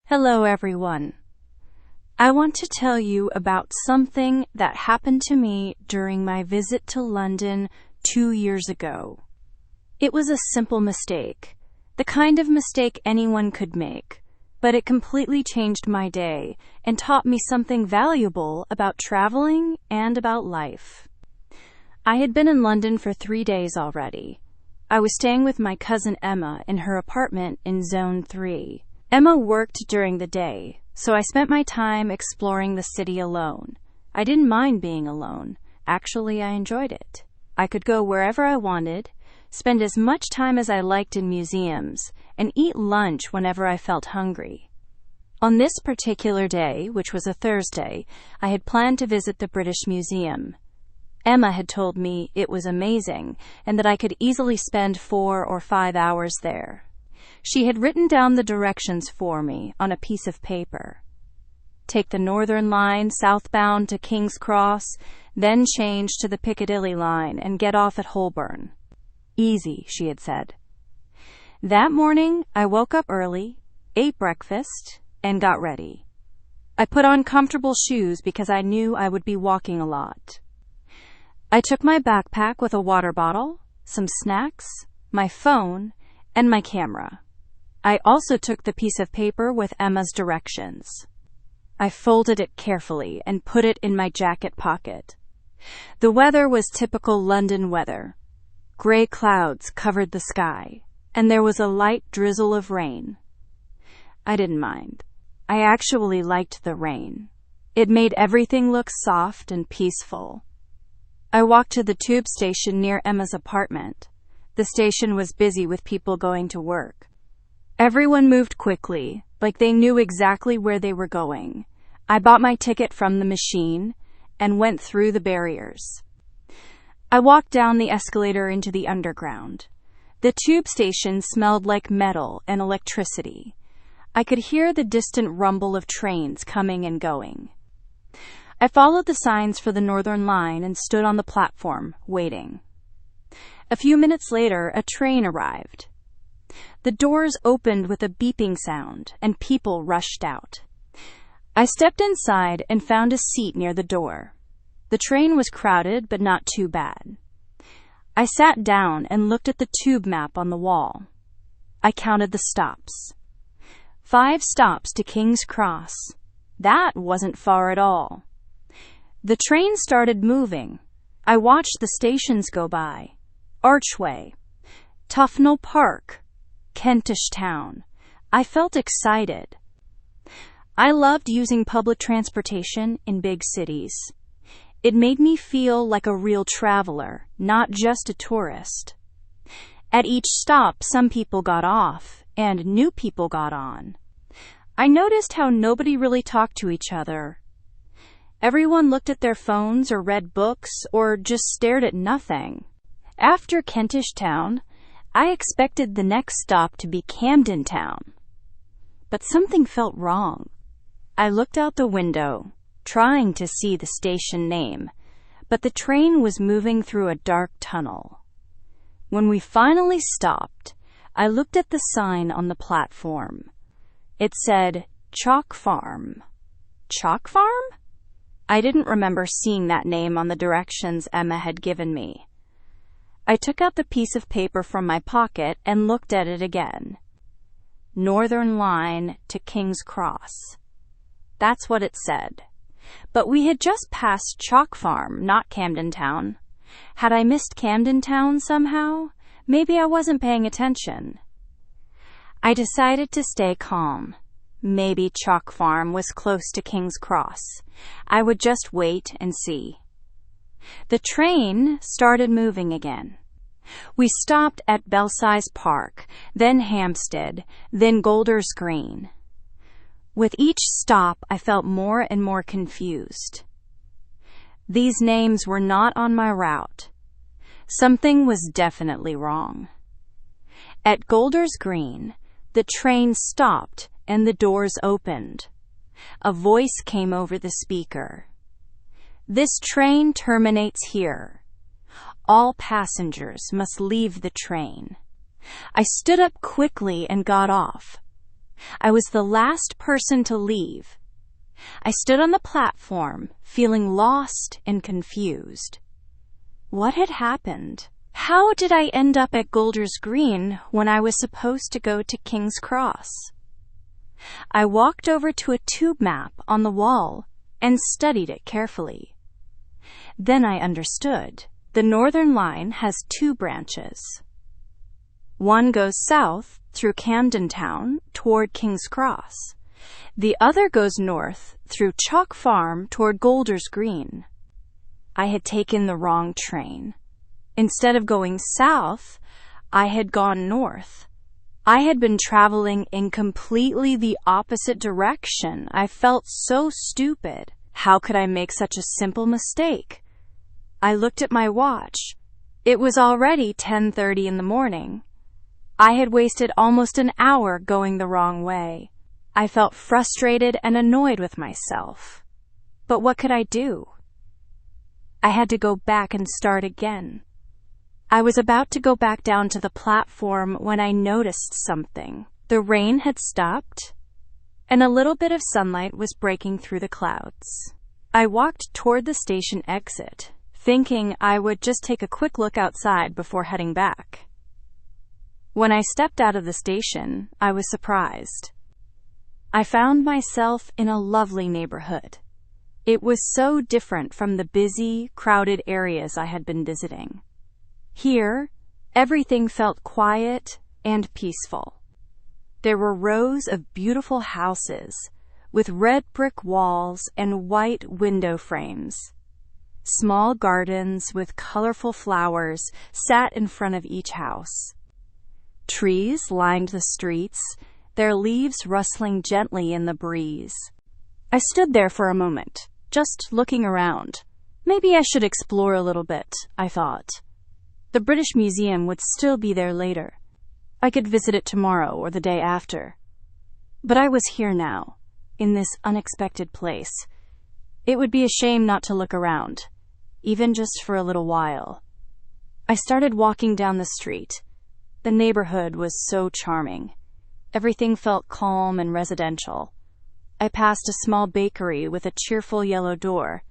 Hello everyone. I want to tell you about something that happened to me during my visit to London 2 years ago. It was a simple mistake, the kind of mistake anyone could make, but it completely changed my day and taught me something valuable about traveling and about life. I had been in London for 3 days already. I was staying with my cousin Emma in her apartment in Zone 3. Emma worked during the day, so I spent my time exploring the city alone. I didn't mind being alone. Actually, I enjoyed it. I could go wherever I wanted, spend as much time as I liked in museums, and eat lunch whenever I felt hungry. On this particular day, which was a Thursday, I had planned to visit the British Museum. Emma had told me it was amazing and that I could easily spend 4 or 5 hours there. She had written down the directions for me on a piece of paper. Take the Northern Line southbound to King's Cross, then change to the Piccadilly line and get off at Holborn. Easy, she had said. That morning, I woke up early, ate breakfast, and got ready. I put on comfortable shoes because I knew I would be walking a lot. I took my backpack with a water bottle, some snacks, my phone, and my camera. I also took the piece of paper with Emma's directions. I folded it carefully and put it in my jacket pocket. The weather was typical London weather. Gray clouds covered the sky, and there was a light drizzle of rain. I didn't mind. I actually liked the rain. It made everything look soft and peaceful. I walked to the tube station near Emma's apartment. The station was busy with people going to work. Everyone moved quickly, like they knew exactly where they were going. I bought my ticket from the machine and went through the barriers. I walked down the escalator into the underground. The tube station smelled like metal and electricity. I could hear the distant rumble of trains coming and going. I followed the signs for the Northern Line and stood on the platform, waiting. A few minutes later, a train arrived. The doors opened with a beeping sound, and people rushed out. I stepped inside and found a seat near the door. The train was crowded, but not too bad. I sat down and looked at the tube map on the wall. I counted the stops. 5 stops to King's Cross. That wasn't far at all. The train started moving. I watched the stations go by. Archway, Tufnell Park, Kentish Town. I felt excited. I loved using public transportation in big cities. It made me feel like a real traveler, not just a tourist. At each stop, some people got off, and new people got on. I noticed how nobody really talked to each other. Everyone looked at their phones or read books or just stared at nothing. After Kentish Town, I expected the next stop to be Camden Town. But something felt wrong. I looked out the window, trying to see the station name, but the train was moving through a dark tunnel. When we finally stopped, I looked at the sign on the platform. It said, Chalk Farm. Chalk Farm? I didn't remember seeing that name on the directions Emma had given me. I took out the piece of paper from my pocket and looked at it again. Northern Line to King's Cross. That's what it said. But we had just passed Chalk Farm, not Camden Town. Had I missed Camden Town somehow? Maybe I wasn't paying attention. I decided to stay calm. Maybe Chalk Farm was close to King's Cross. I would just wait and see. The train started moving again. We stopped at Belsize Park, then Hampstead, then Golders Green. With each stop, I felt more and more confused. These names were not on my route. Something was definitely wrong. At Golders Green, the train stopped and the doors opened. A voice came over the speaker. This train terminates here. All passengers must leave the train. I stood up quickly and got off. I was the last person to leave. I stood on the platform, feeling lost and confused. What had happened? How did I end up at Golders Green when I was supposed to go to King's Cross? I walked over to a tube map on the wall and studied it carefully. Then I understood. The Northern Line has two branches. One goes south through Camden Town toward King's Cross. The other goes north through Chalk Farm toward Golders Green. I had taken the wrong train. Instead of going south, I had gone north. I had been traveling in completely the opposite direction. I felt so stupid. How could I make such a simple mistake? I looked at my watch. It was already 10:30 in the morning. I had wasted almost an hour going the wrong way. I felt frustrated and annoyed with myself. But what could I do? I had to go back and start again. I was about to go back down to the platform when I noticed something. The rain had stopped, and a little bit of sunlight was breaking through the clouds. I walked toward the station exit, thinking I would just take a quick look outside before heading back. When I stepped out of the station, I was surprised. I found myself in a lovely neighborhood. It was so different from the busy, crowded areas I had been visiting. Here, everything felt quiet and peaceful. There were rows of beautiful houses with red brick walls and white window frames. Small gardens with colorful flowers sat in front of each house. Trees lined the streets, their leaves rustling gently in the breeze. I stood there for a moment, just looking around. Maybe I should explore a little bit, I thought. The British Museum would still be there later. I could visit it tomorrow or the day after. But I was here now, in this unexpected place. It would be a shame not to look around, even just for a little while. I started walking down the street. The neighborhood was so charming. Everything felt calm and residential. I passed a small bakery with a cheerful yellow door.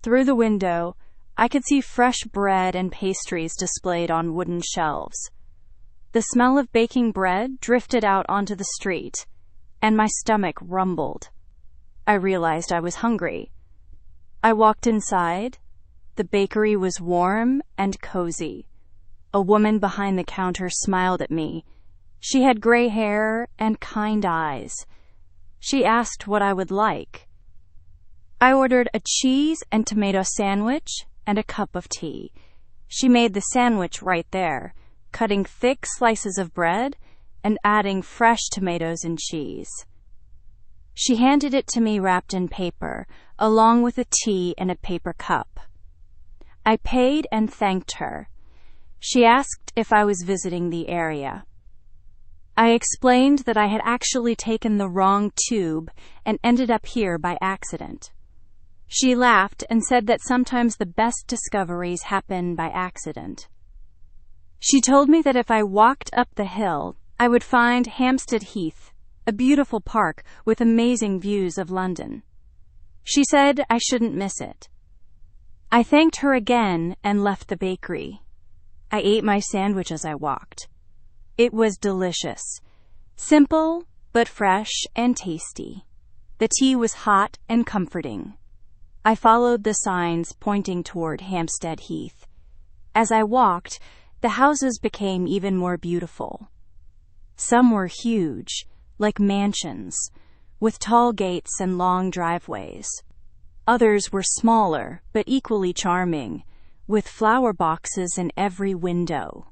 Through the window, I could see fresh bread and pastries displayed on wooden shelves. The smell of baking bread drifted out onto the street, and my stomach rumbled. I realized I was hungry. I walked inside. The bakery was warm and cozy. A woman behind the counter smiled at me. She had gray hair and kind eyes. She asked what I would like. I ordered a cheese and tomato sandwich and a cup of tea. She made the sandwich right there, cutting thick slices of bread and adding fresh tomatoes and cheese. She handed it to me wrapped in paper, along with a tea and a paper cup. I paid and thanked her. She asked if I was visiting the area. I explained that I had actually taken the wrong tube and ended up here by accident. She laughed and said that sometimes the best discoveries happen by accident. She told me that if I walked up the hill, I would find Hampstead Heath, a beautiful park with amazing views of London. She said I shouldn't miss it. I thanked her again and left the bakery. I ate my sandwich as I walked. It was delicious. Simple, but fresh and tasty. The tea was hot and comforting. I followed the signs pointing toward Hampstead Heath. As I walked, the houses became even more beautiful. Some were huge, like mansions, with tall gates and long driveways. Others were smaller, but equally charming, with flower boxes in every window.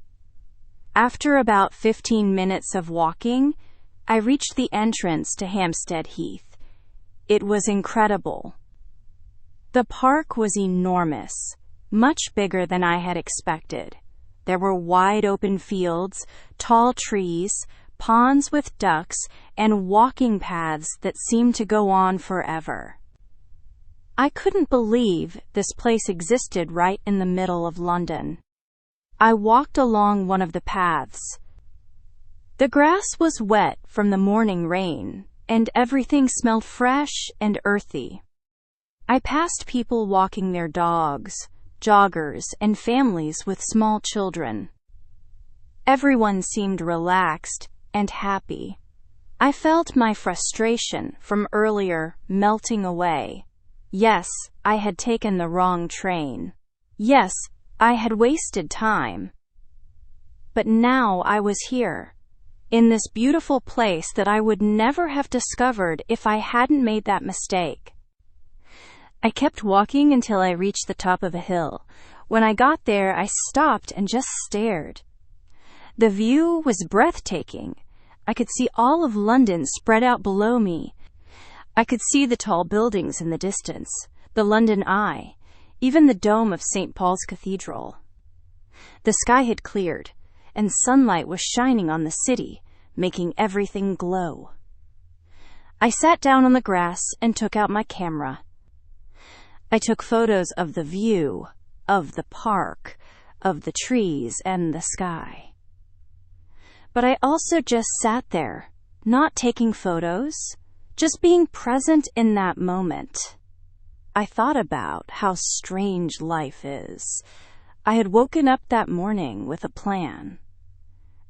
After about 15 minutes of walking, I reached the entrance to Hampstead Heath. It was incredible. The park was enormous, much bigger than I had expected. There were wide open fields, tall trees, ponds with ducks, and walking paths that seemed to go on forever. I couldn't believe this place existed right in the middle of London. I walked along one of the paths. The grass was wet from the morning rain, and everything smelled fresh and earthy. I passed people walking their dogs, joggers, and families with small children. Everyone seemed relaxed and happy. I felt my frustration from earlier melting away. Yes, I had taken the wrong train. Yes, I had wasted time. But now I was here, in this beautiful place that I would never have discovered if I hadn't made that mistake. I kept walking until I reached the top of a hill. When I got there, I stopped and just stared. The view was breathtaking. I could see all of London spread out below me. I could see the tall buildings in the distance, the London Eye, even the dome of St. Paul's Cathedral. The sky had cleared, and sunlight was shining on the city, making everything glow. I sat down on the grass and took out my camera. I took photos of the view, of the park, of the trees and the sky. But I also just sat there, not taking photos, just being present in that moment. I thought about how strange life is. I had woken up that morning with a plan.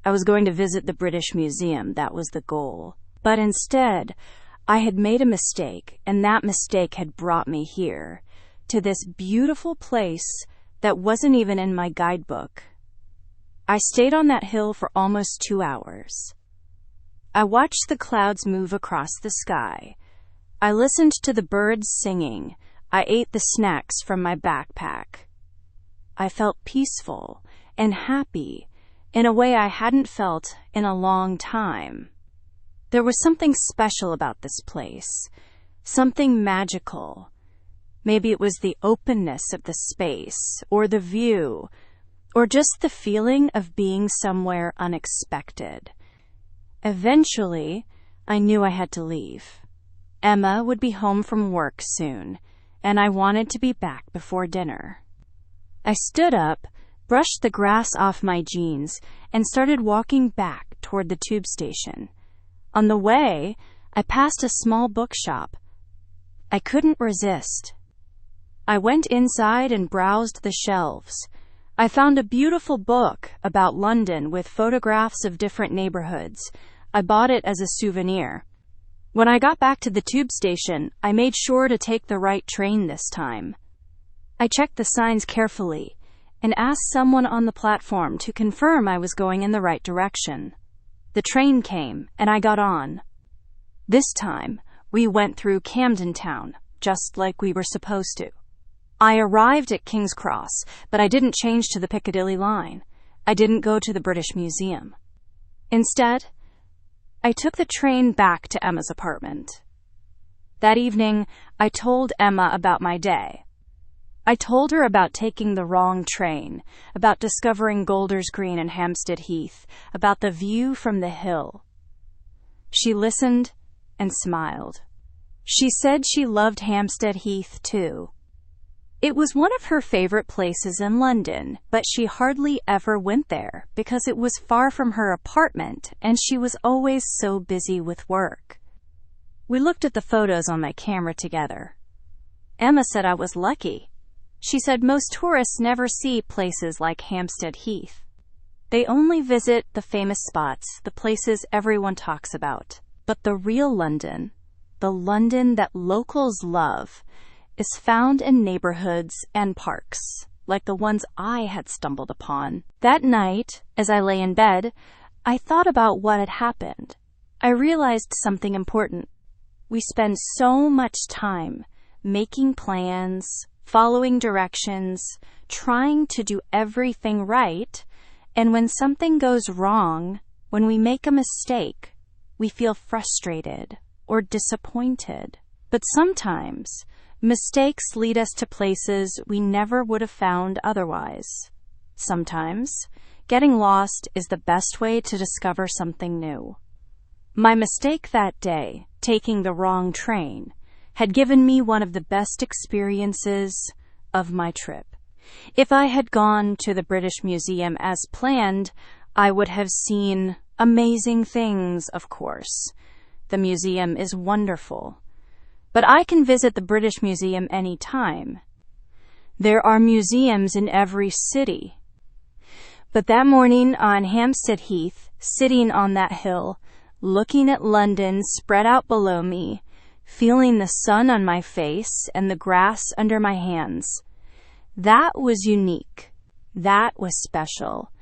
I was going to visit the British Museum, that was the goal. But instead, I had made a mistake, and that mistake had brought me here, to this beautiful place that wasn't even in my guidebook. I stayed on that hill for almost 2 hours. I watched the clouds move across the sky. I listened to the birds singing. I ate the snacks from my backpack. I felt peaceful and happy in a way I hadn't felt in a long time. There was something special about this place, something magical. Maybe it was the openness of the space, or the view, or just the feeling of being somewhere unexpected. Eventually, I knew I had to leave. Emma would be home from work soon, and I wanted to be back before dinner. I stood up, brushed the grass off my jeans, and started walking back toward the tube station. On the way, I passed a small bookshop. I couldn't resist. I went inside and browsed the shelves. I found a beautiful book about London with photographs of different neighborhoods. I bought it as a souvenir. When I got back to the tube station, I made sure to take the right train this time. I checked the signs carefully and asked someone on the platform to confirm I was going in the right direction. The train came, and I got on. This time, we went through Camden Town, just like we were supposed to. I arrived at King's Cross, but I didn't change to the Piccadilly line. I didn't go to the British Museum. Instead, I took the train back to Emma's apartment. That evening, I told Emma about my day. I told her about taking the wrong train, about discovering Golders Green and Hampstead Heath, about the view from the hill. She listened and smiled. She said she loved Hampstead Heath too. It was one of her favorite places in London, but she hardly ever went there because it was far from her apartment and she was always so busy with work. We looked at the photos on my camera together. Emma said I was lucky. She said most tourists never see places like Hampstead Heath. They only visit the famous spots, the places everyone talks about. But the real London, the London that locals love, is found in neighborhoods and parks, like the ones I had stumbled upon. That night, as I lay in bed, I thought about what had happened. I realized something important. We spend so much time making plans, following directions, trying to do everything right, and when something goes wrong, when we make a mistake, we feel frustrated or disappointed. But sometimes, mistakes lead us to places we never would have found otherwise. Sometimes, getting lost is the best way to discover something new. My mistake that day, taking the wrong train, had given me one of the best experiences of my trip. If I had gone to the British Museum as planned, I would have seen amazing things, of course. The museum is wonderful. But I can visit the British Museum anytime. There are museums in every city. But that morning on Hampstead Heath, sitting on that hill, looking at London spread out below me, feeling the sun on my face and the grass under my hands, that was unique. That was special.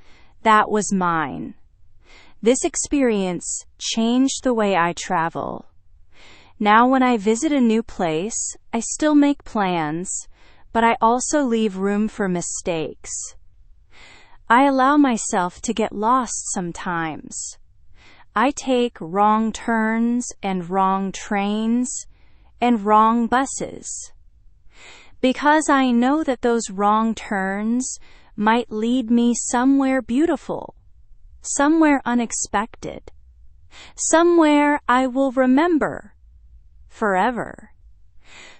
That was mine. This experience changed the way I travel. Now when I visit a new place, I still make plans, but I also leave room for mistakes. I allow myself to get lost sometimes. I take wrong turns and wrong trains and wrong buses. Because I know that those wrong turns might lead me somewhere beautiful, somewhere unexpected, somewhere I will remember forever.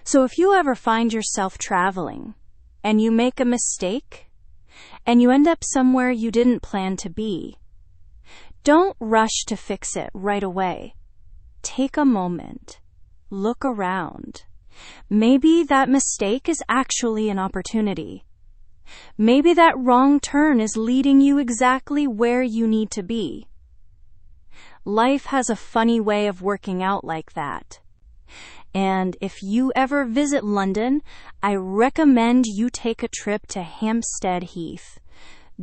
So if you ever find yourself traveling and you make a mistake and you end up somewhere you didn't plan to be, don't rush to fix it right away. Take a moment. Look around. Maybe that mistake is actually an opportunity. Maybe that wrong turn is leading you exactly where you need to be. Life has a funny way of working out like that. And if you ever visit London, I recommend you take a trip to Hampstead Heath.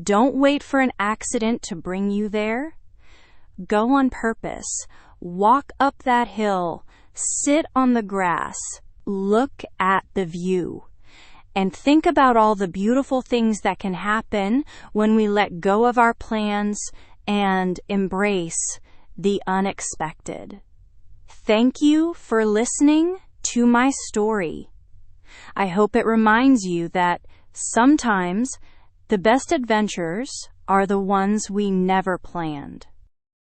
Don't wait for an accident to bring you there. Go on purpose. Walk up that hill. Sit on the grass. Look at the view. And think about all the beautiful things that can happen when we let go of our plans and embrace the unexpected. Thank you for listening to my story. I hope it reminds you that sometimes the best adventures are the ones we never planned.